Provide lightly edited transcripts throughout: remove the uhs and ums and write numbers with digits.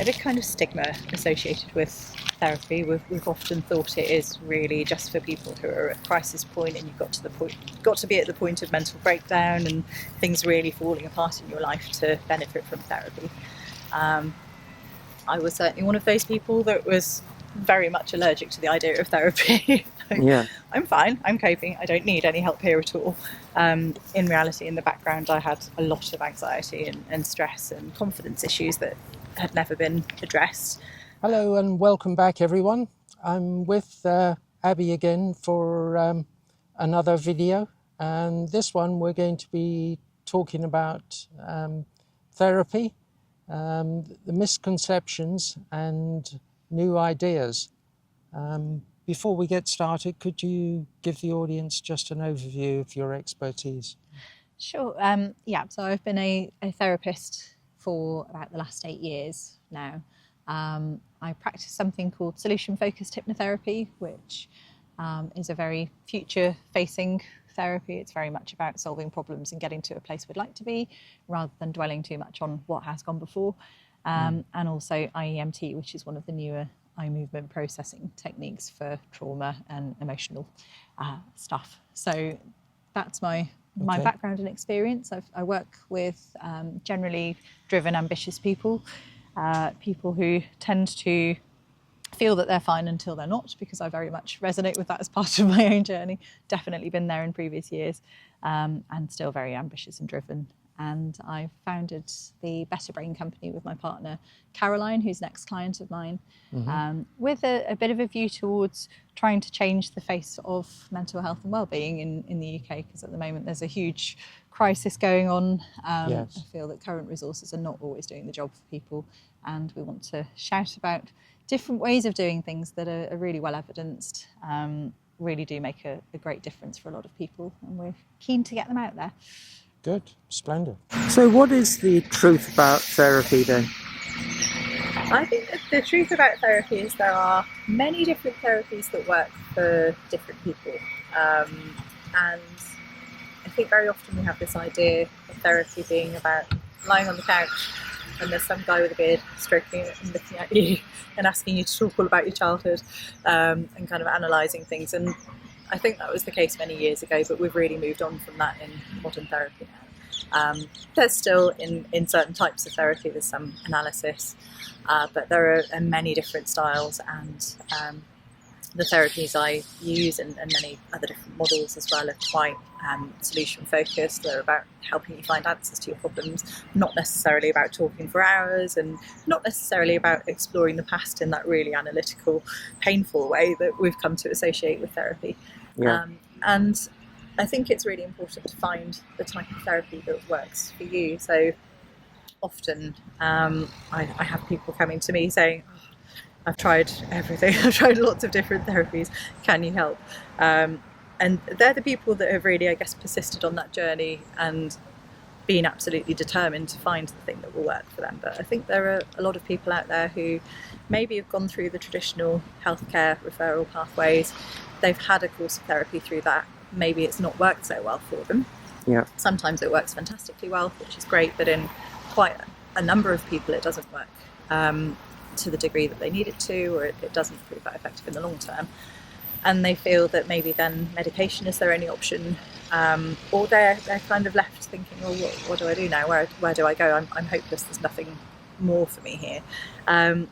a kind of stigma associated with therapy. We've often thought it is really just for people who are at a crisis point, and you've got to be at the point of mental breakdown and things really falling apart in your life to benefit from therapy. I was certainly one of those people that was very much allergic to the idea of therapy. Yeah. I'm fine, I'm coping, I don't need any help here at all. In reality, in the background, I had a lot of anxiety and stress and confidence issues that had never been addressed. Hello and welcome back, everyone. I'm with Abi again for another video, and this one we're going to be talking about therapy, the misconceptions and new ideas. Before we get started, could you give the audience just an overview of your expertise? Sure. So I've been a therapist for about the last 8 years now. I practice something called solution-focused hypnotherapy, which is a very future-facing therapy. It's very much about solving problems and getting to a place we'd like to be, rather than dwelling too much on what has gone before. And also IEMT, which is one of the newer eye movement processing techniques for trauma and emotional stuff. So that's my background and experience. I work with generally driven, ambitious people, people who tend to feel that they're fine until they're not, because I very much resonate with that as part of my own journey. Definitely been there in previous years, and still very ambitious and driven. And I founded the Better Brain company with my partner, Caroline, who's an ex-client of mine, with a bit of a view towards trying to change the face of mental health and wellbeing in the UK, because at the moment there's a huge crisis going on. Yes. I feel that current resources are not always doing the job for people, and we want to shout about different ways of doing things that are really well evidenced, really do make a great difference for a lot of people, and we're keen to get them out there. Good, splendid. So what is the truth about therapy then? I think that the truth about therapy is there are many different therapies that work for different people. And I think very often we have this idea of therapy being about lying on the couch and there's some guy with a beard stroking it and looking at you and asking you to talk all about your childhood, and kind of analysing things. And I think that was the case many years ago, but we've really moved on from that in modern therapy now. There's still, in certain types of therapy, there's some analysis, but there are many different styles, and the therapies I use and many other different models as well are quite solution focused. They're about helping you find answers to your problems, not necessarily about talking for hours, and not necessarily about exploring the past in that really analytical, painful way that we've come to associate with therapy. Yeah. And I think it's really important to find the type of therapy that works for you. So often I have people coming to me saying, I've tried everything, I've tried lots of different therapies, can you help? And they're the people that have really, I guess, persisted on that journey and been absolutely determined to find the thing that will work for them. But I think there are a lot of people out there who maybe have gone through the traditional healthcare referral pathways. They've had a course of therapy through that. Maybe it's not worked so well for them. Yeah. Sometimes it works fantastically well, which is great, but in quite a number of people it doesn't work to the degree that they need it to, or it doesn't prove that effective in the long term. And they feel that maybe then medication is their only option, or they're kind of left thinking, well, what do I do now? Where do I go? I'm hopeless, there's nothing more for me here.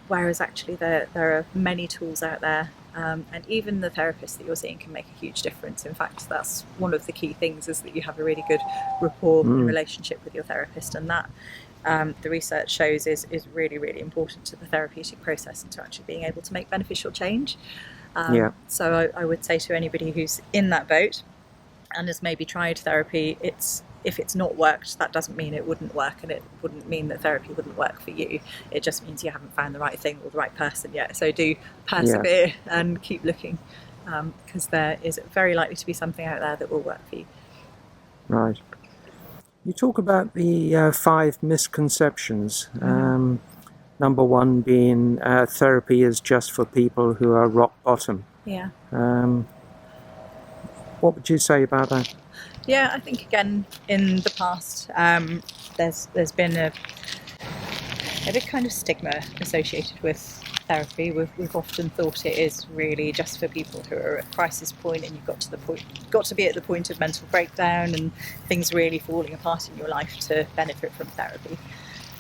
Whereas actually there are many tools out there, and even the therapist that you're seeing can make a huge difference. In fact, that's one of the key things, is that you have a really good rapport and relationship with your therapist, and that the research shows is really, really important to the therapeutic process and to actually being able to make beneficial change. So I would say to anybody who's in that boat and has maybe tried therapy, if it's not worked, that doesn't mean it wouldn't work, and it wouldn't mean that therapy wouldn't work for you. It just means you haven't found the right thing or the right person yet. So do persevere and keep looking, because there is very likely to be something out there that will work for you. Right. You talk about the 5 misconceptions. Number 1 being therapy is just for people who are rock bottom. Yeah. What would you say about that? Yeah, I think again in the past there's been a a kind of stigma associated with therapy. We've often thought it is really just for people who are at a crisis point, and you've got to be at the point of mental breakdown and things really falling apart in your life to benefit from therapy.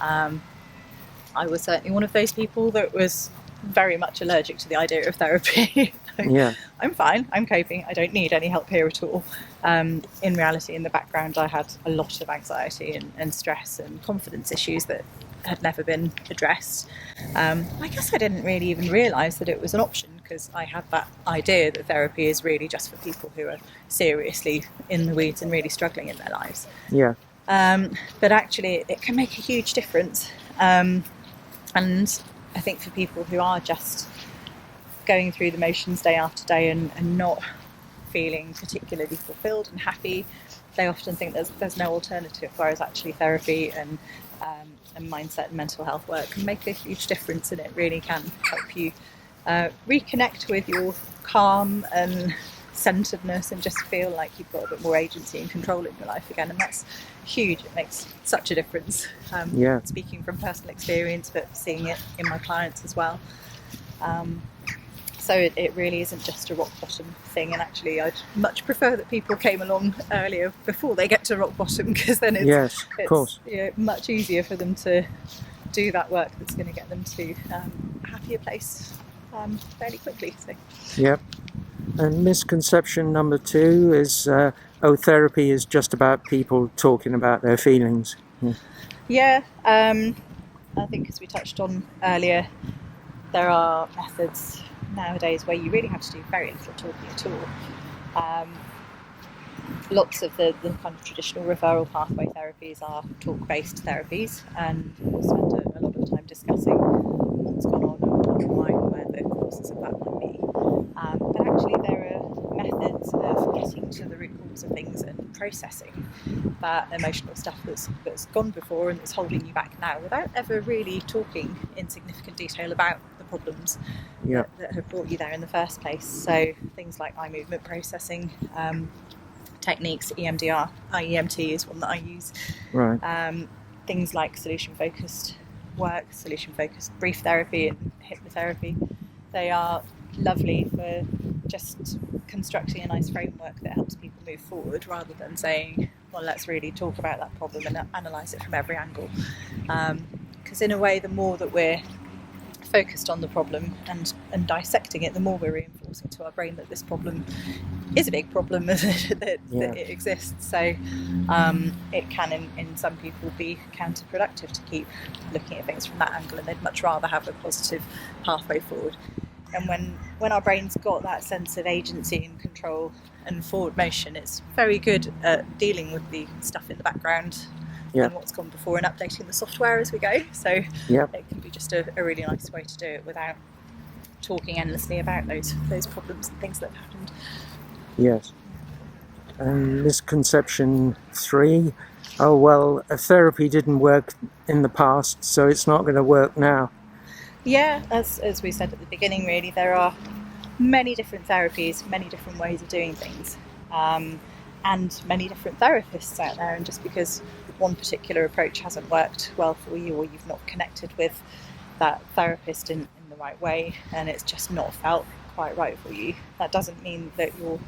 I was certainly one of those people that was very much allergic to the idea of therapy. Yeah. I'm fine, I'm coping, I don't need any help here at all. In reality, in the background, I had a lot of anxiety and stress and confidence issues that had never been addressed. I guess I didn't really even realise that it was an option, because I had that idea that therapy is really just for people who are seriously in the weeds and really struggling in their lives. Yeah. But actually, it can make a huge difference. And I think for people who are just going through the motions day after day and not feeling particularly fulfilled and happy, they often think there's no alternative, whereas actually therapy and mindset and mental health work can make a huge difference, and it really can help you reconnect with your calm and centeredness and just feel like you've got a bit more agency and control in your life again. And that's huge. It makes such a difference. Speaking from personal experience, but seeing it in my clients as well. So it really isn't just a rock bottom thing, and actually I'd much prefer that people came along earlier before they get to rock bottom, because then it's much easier for them to do that work that's going to get them to a happier place fairly quickly. So. Yep. And misconception number 2 is therapy is just about people talking about their feelings. Yeah, I think, as we touched on earlier, there are methods nowadays where you really have to do very little talking at all. Lots of the kind of traditional referral pathway therapies are talk-based therapies, and we'll spend a lot of time discussing what's gone on and why and where the causes of that might be. But actually there are methods of getting to the root cause of things and processing that emotional stuff that's gone before and that's holding you back now, without ever really talking in significant detail about the problems that have brought you there in the first place. So things like eye movement processing techniques, EMDR, IEMT is one that I use. Right. Things like solution-focused work, solution-focused brief therapy and hypnotherapy. They are lovely for just constructing a nice framework that helps people move forward, rather than saying, well, let's really talk about that problem and analyse it from every angle. Because in a way, the more that we're focused on the problem and dissecting it, the more we're reinforcing to our brain that this problem is a big problem, that it exists. So it can, in some people, be counterproductive to keep looking at things from that angle, and they'd much rather have a positive pathway forward. And when our brain's got that sense of agency and control and forward motion, it's very good at dealing with the stuff in the background and what's gone before, and updating the software as we go. So it can be just a really nice way to do it without talking endlessly about those problems and things that have happened. Yes. And misconception 3, a therapy didn't work in the past, so it's not going to work now. Yeah, as we said at the beginning, really, there are many different therapies, many different ways of doing things, and many different therapists out there. And just because one particular approach hasn't worked well for you, or you've not connected with that therapist in the right way, and it's just not felt quite right for you, that doesn't mean that you're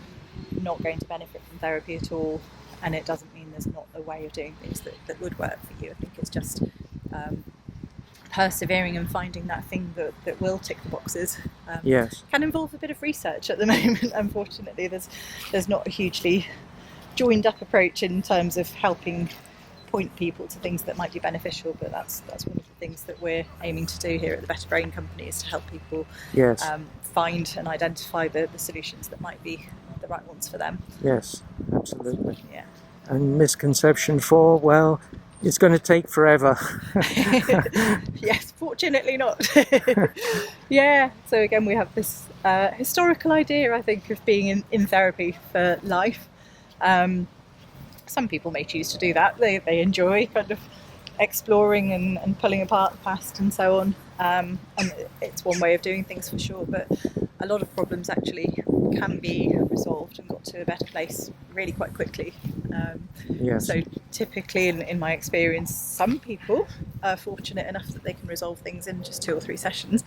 not going to benefit from therapy at all, and it doesn't mean there's not a way of doing things that would work for you. I think it's just persevering and finding that thing that will tick the boxes. Can involve a bit of research at the moment. Unfortunately, there's not a hugely joined up approach in terms of helping point people to things that might be beneficial, but that's one of the things that we're aiming to do here at the Better Brain Company, is to help people find and identify the solutions that might be the right ones for them. Yes, absolutely. Yeah. And misconception 4, it's going to take forever. Yes, fortunately not. So again, we have this historical idea, I think, of being in therapy for life. Some people may choose to do that. They enjoy kind of exploring and pulling apart the past and so on. And it's one way of doing things for sure, but a lot of problems actually can be resolved and got to a better place really quite quickly. So typically, in my experience, some people are fortunate enough that they can resolve things in just 2 or 3 sessions.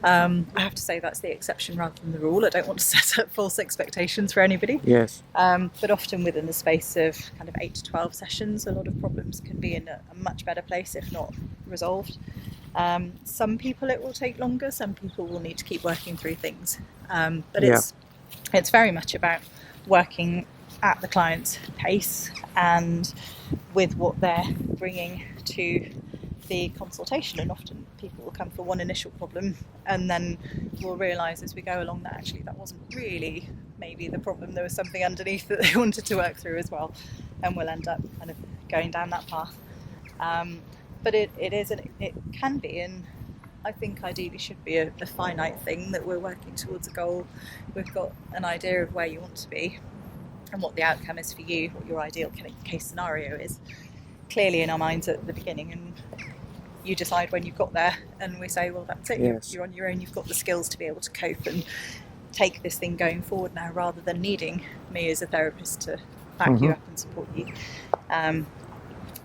I have to say that's the exception rather than the rule. I don't want to set up false expectations for anybody. Yes. But often within the space of kind of 8 to 12 sessions, a lot of problems can be in a much better place, if not resolved. Some people it will take longer, some people will need to keep working through things. But it's very much about working at the client's pace and with what they're bringing to the consultation. And often people will come for one initial problem and then we'll realise as we go along that actually that wasn't really maybe the problem, there was something underneath that they wanted to work through as well, and we'll end up kind of going down that path. But it can be, and I think ideally should be a finite thing, that we're working towards a goal. We've got an idea of where you want to be and what the outcome is for you, what your ideal case scenario is, clearly in our minds at the beginning, and you decide when you've got there, and we say, well, that's it, Yes. you're on your own, you've got the skills to be able to cope and take this thing going forward now, rather than needing me as a therapist to back you up and support you.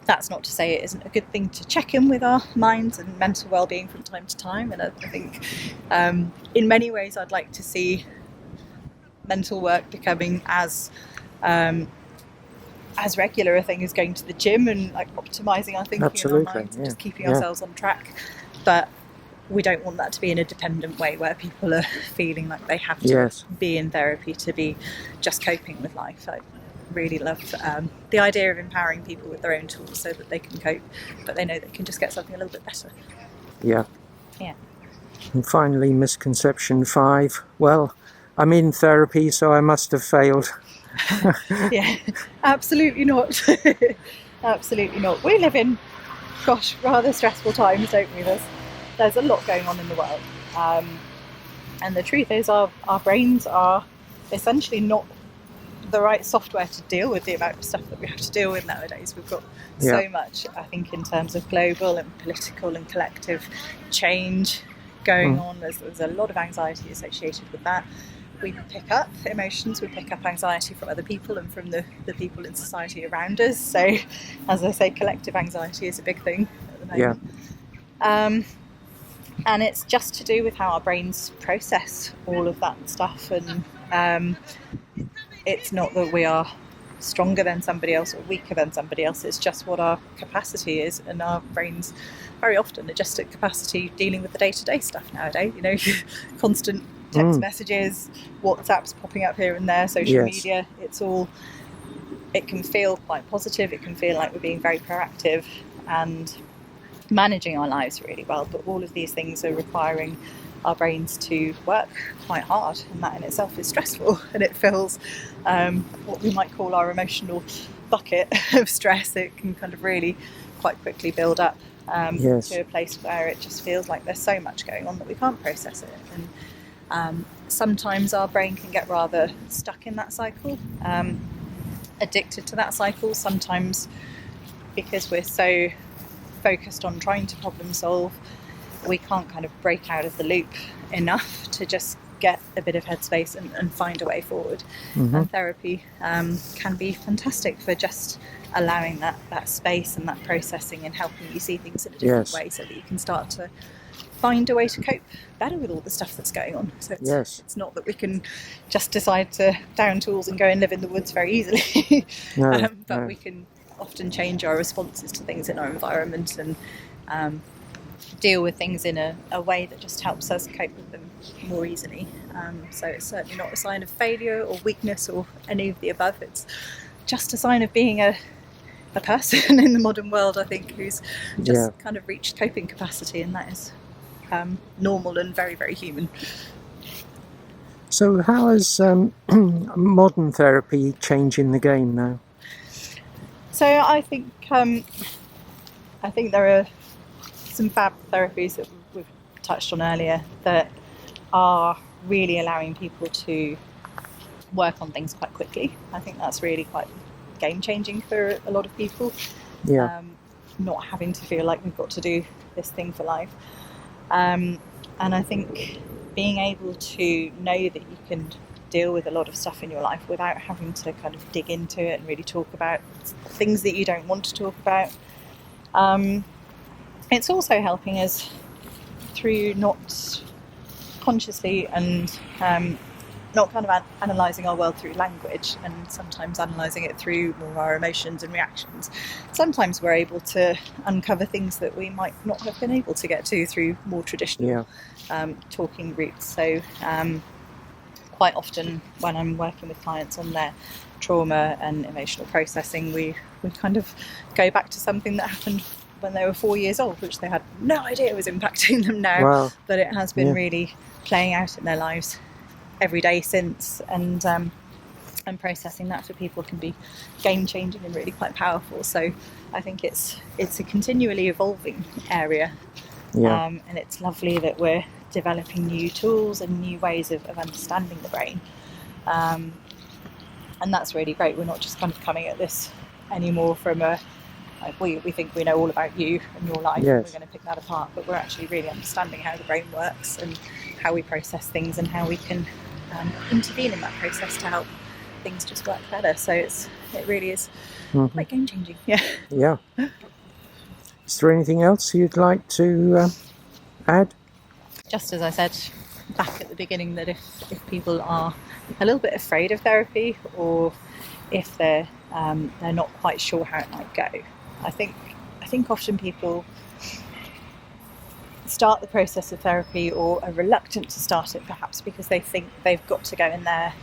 That's not to say it isn't a good thing to check in with our minds and mental well-being from time to time, and I think in many ways I'd like to see mental work becoming as regular a thing as going to the gym and like optimizing our thinking and our minds and just keeping ourselves on track. But we don't want that to be in a dependent way where people are feeling like they have to be in therapy to be just coping with life. I really love the idea of empowering people with their own tools so that they can cope, but they know they can just get something a little bit better. Yeah. Yeah. And finally, misconception 5. Well, I'm in therapy, so I must have failed. Yeah, absolutely not. Absolutely not. We live in, rather stressful times, don't we? There's a lot going on in the world. And the truth is our brains are essentially not the right software to deal with the amount of stuff that we have to deal with nowadays. We've got so much, I think, in terms of global and political and collective change going on. There's a lot of anxiety associated with that. We pick up emotions, we pick up anxiety from other people and from the people in society around us. So, as I say, collective anxiety is a big thing at the moment. And it's just to do with how our brains process all of that stuff. And it's not that we are stronger than somebody else or weaker than somebody else. It's just what our capacity is. And our brains very often are just at capacity dealing with the day-to-day stuff nowadays. You know, constant text messages, WhatsApps popping up here and there, social media. It can feel quite positive. It can feel like we're being very proactive and managing our lives really well, but all of these things are requiring our brains to work quite hard, and that in itself is stressful, and it fills what we might call our emotional bucket of stress. It can kind of really quite quickly build up to a place where it just feels like there's so much going on that we can't process it, and sometimes our brain can get rather stuck in that cycle, addicted to that cycle, sometimes because we're so focused on trying to problem solve, we can't kind of break out of the loop enough to just get a bit of headspace and find a way forward. And therapy can be fantastic for just allowing that space and that processing and helping you see things in a different way, so that you can start to find a way to cope better with all the stuff that's going on. So it's not that we can just decide to down tools and go and live in the woods very easily, but we can often change our responses to things in our environment and deal with things in a way that just helps us cope with them more easily. So it's certainly not a sign of failure or weakness or any of the above. It's just a sign of being a person in the modern world, I think, who's just kind of reached coping capacity, and that is normal and very, very human. So how is modern therapy changing the game now? So I think there are some fab therapies that we've touched on earlier that are really allowing people to work on things quite quickly. I think that's really quite game changing for a lot of people. Not having to feel like we've got to do this thing for life. And I think being able to know that you can deal with a lot of stuff in your life without having to kind of dig into it and really talk about things that you don't want to talk about. it's also helping us through not consciously and not kind of analysing our world through language, and sometimes analysing it through more our emotions and reactions. Sometimes we're able to uncover things that we might not have been able to get to through more traditional talking routes. So quite often when I'm working with clients on their trauma and emotional processing, we kind of go back to something that happened when they were 4 years old, which they had no idea was impacting them now. Wow. But it has been really playing out in their lives every day since, and processing that for people can be game changing and really quite powerful. So I think it's a continually evolving area, and it's lovely that we're developing new tools and new ways of understanding the brain, and that's really great. We're not just kind of coming at this anymore from a we think we know all about you and your life, and we're going to pick that apart, but we're actually really understanding how the brain works and how we process things and how we can intervene in that process to help things just work better. So it really is quite game changing. Yeah. Is there anything else you'd like to add? Just as I said back at the beginning, that if people are a little bit afraid of therapy, or if they're not quite sure how it might go, I think often people start the process of therapy, or are reluctant to start it, perhaps because they think they've got to go in there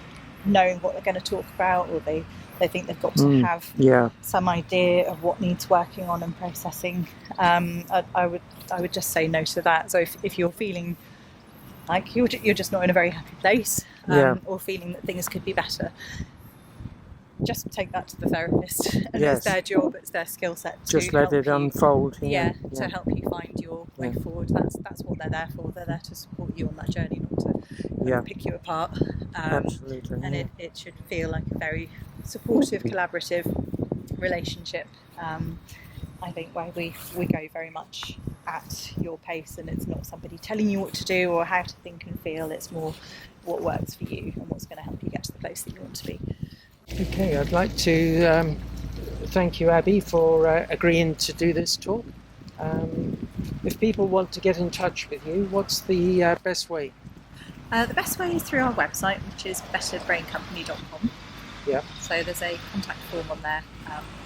knowing what they're going to talk about, or they think they've got to have some idea of what needs working on and processing. I would just say no to that. So if you're feeling like you're just not in a very happy place, or feeling that things could be better, just take that to the therapist, and it's their job, it's their skill set to just let it unfold. To help you find your way forward. That's what they're there for. They're there to support you on that journey, not to pick you apart. Absolutely. And it should feel like a very supportive, collaborative relationship. I think where we go very much at your pace, and it's not somebody telling you what to do or how to think and feel. It's more what works for you and what's going to help you get to the place that you want to be. Okay, I'd like to thank you, Abi, for agreeing to do this talk. If people want to get in touch with you, what's the best way? The best way is through our website, which is betterbraincompany.com. Yeah. So there's a contact form on there,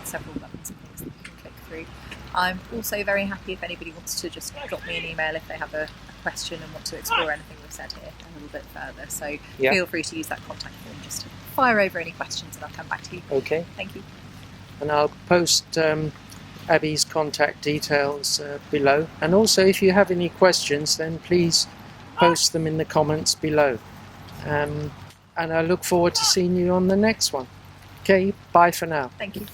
several buttons and things that you can click through. I'm also very happy if anybody wants to just drop me an email if they have a question and want to explore anything we've said here a little bit further. So feel free to use that contact form just to fire over any questions, and I'll come back to you. Okay. Thank you. And I'll post Abi's contact details below. And also, if you have any questions, then please post them in the comments below. And I look forward to seeing you on the next one. Okay, bye for now. Thank you.